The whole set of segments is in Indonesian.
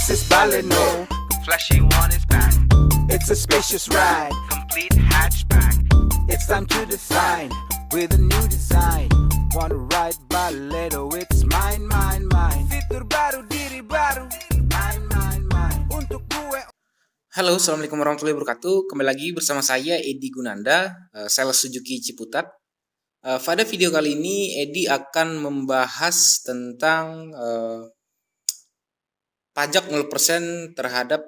This is Baleno. Flashy one is back. It's a spacious ride. Complete hatchback. It's time to design with a new design. Wanna ride Baleno? It's mine, mine, mine. Fitur baru, diri baru. Mine, mine, mine. Untuk gue. Halo, assalamualaikum warahmatullahi wabarakatuh. Kembali lagi bersama saya Edi Gunanda, sales Suzuki Ciputat. Pada video kali ini Edi akan membahas tentang pajak 0% terhadap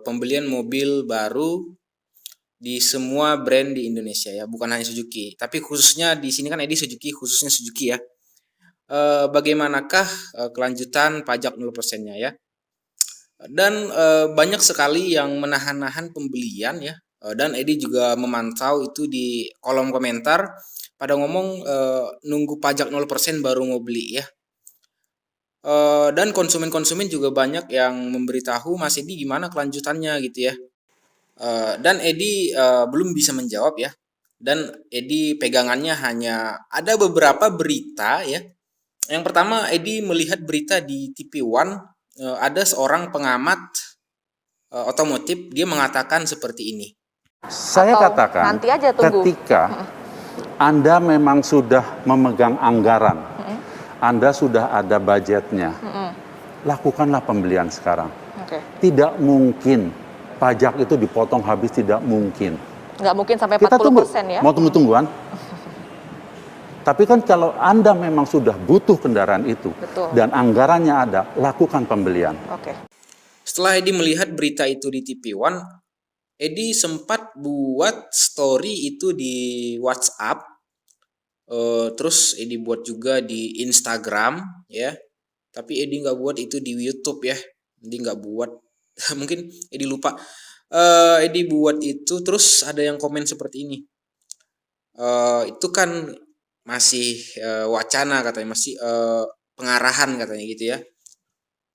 pembelian mobil baru di semua brand di Indonesia ya, bukan hanya Suzuki, tapi khususnya di sini kan Edi Suzuki, khususnya Suzuki ya. Bagaimanakah kelanjutan pajak 0%-nya ya? Dan banyak sekali yang menahan-nahan pembelian ya, dan Edi juga memantau itu di kolom komentar pada ngomong nunggu pajak 0% baru mau beli ya. Dan konsumen-konsumen juga banyak yang memberitahu Mas Edi gimana kelanjutannya gitu ya. Dan Edi belum bisa menjawab ya. Dan Edi pegangannya hanya ada beberapa berita ya. Yang pertama Edi melihat berita di TV One, ada seorang pengamat otomotif, dia mengatakan seperti ini. Saya katakan nanti aja tunggu. ketika Anda memang sudah memegang anggaran, Anda sudah ada budgetnya, lakukanlah pembelian sekarang. Oke. Tidak mungkin pajak itu dipotong habis, tidak mungkin. Nggak mungkin sampai Kita tunggu, 40% ya? mau tunggu-tungguan. Tapi kan kalau Anda memang sudah butuh kendaraan itu, Betul. dan anggarannya ada, lakukan pembelian. Oke. Setelah Edi melihat berita itu di TV One, Edi sempat buat story itu di WhatsApp. Terus Edi buat juga di Instagram ya, tapi Edi nggak buat itu di YouTube ya. Edi nggak buat, mungkin Edi lupa. Edi buat itu, terus ada yang komen seperti ini. Itu kan masih wacana katanya, masih pengarahan katanya gitu ya.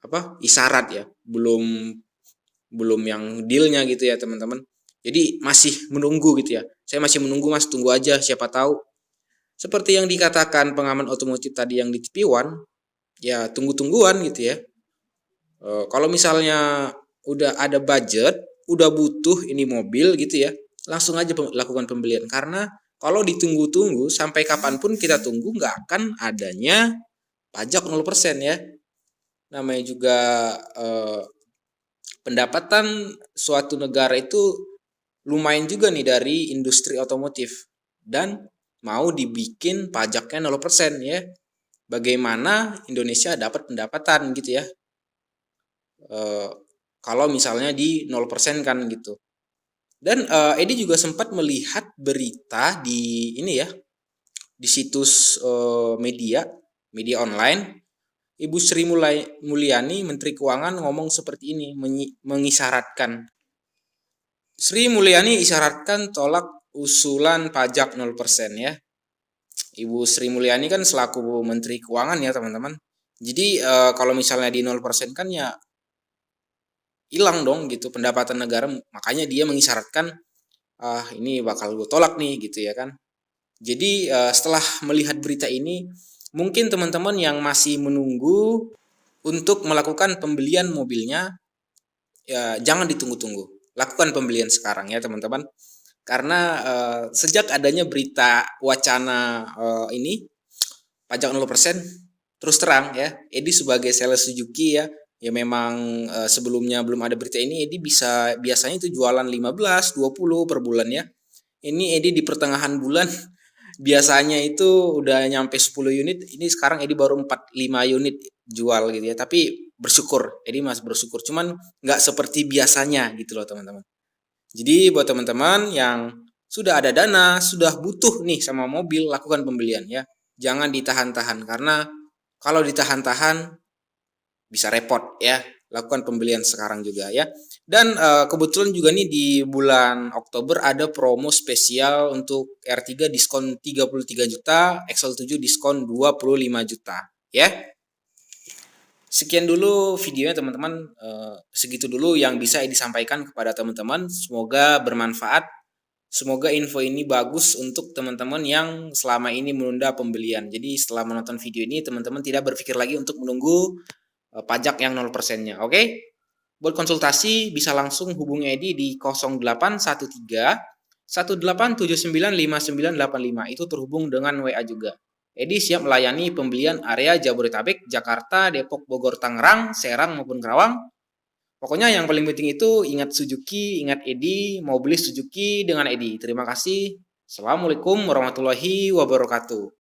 Apa? Isyarat ya, belum yang dealnya gitu ya teman-teman. Jadi masih menunggu gitu ya. Saya masih menunggu Mas, tunggu aja, siapa tahu. Seperti yang dikatakan pengamat otomotif tadi yang di TV One, ya tunggu-tungguan gitu ya. Kalau misalnya udah ada budget, udah butuh ini mobil gitu ya, langsung aja lakukan pembelian. Karena kalau ditunggu-tunggu sampai kapanpun kita tunggu, nggak akan adanya pajak 0% ya. Namanya juga pendapatan suatu negara itu lumayan juga nih dari industri otomotif. Dan mau dibikin pajaknya 0% ya. Bagaimana Indonesia dapat pendapatan gitu ya. Kalau misalnya di 0% kan gitu. Dan Edi juga sempat melihat berita di ini ya, di situs media online. Ibu Sri Mulyani, Menteri Keuangan, ngomong seperti ini, mengisyaratkan. Sri Mulyani isyaratkan tolak usulan pajak 0% ya. Ibu Sri Mulyani kan selaku Menteri Keuangan ya teman-teman. Jadi kalau misalnya di 0% kan ya hilang dong gitu pendapatan negara. Makanya dia mengisyaratkan ini bakal gue tolak nih gitu ya kan. Jadi setelah melihat berita ini, mungkin teman-teman yang masih menunggu untuk melakukan pembelian mobilnya, ya jangan ditunggu-tunggu. Lakukan pembelian sekarang ya teman-teman. Karena sejak adanya berita wacana ini pajak 0%, terus terang ya, Edi sebagai sales Suzuki ya memang sebelumnya belum ada berita ini, Edi biasanya itu jualan 15-20 per bulan ya. Ini Edi di pertengahan bulan biasanya itu udah nyampe 10 unit, ini sekarang Edi baru 4-5 unit jual gitu ya. Tapi bersyukur, Edi masih bersyukur, cuman nggak seperti biasanya gitu loh teman-teman. Jadi buat teman-teman yang sudah ada dana, sudah butuh nih sama mobil, lakukan pembelian ya. Jangan ditahan-tahan, karena kalau ditahan-tahan bisa repot ya. Lakukan pembelian sekarang juga ya. Dan kebetulan juga nih di bulan Oktober ada promo spesial untuk R3 diskon 33 juta, XL7 diskon 25 juta ya. Sekian dulu videonya teman-teman, segitu dulu yang bisa disampaikan kepada teman-teman. Semoga bermanfaat, semoga info ini bagus untuk teman-teman yang selama ini menunda pembelian. Jadi setelah menonton video ini teman-teman tidak berpikir lagi untuk menunggu pajak yang 0%-nya. Oke? Buat konsultasi bisa langsung hubungi Edi di 0813 18795985. Itu terhubung dengan WA juga. Edi siap melayani pembelian area Jabodetabek, Jakarta, Depok, Bogor, Tangerang, Serang maupun Karawang. Pokoknya yang paling penting itu ingat Suzuki, ingat Edi, mau beli Suzuki dengan Edi. Terima kasih. Assalamualaikum warahmatullahi wabarakatuh.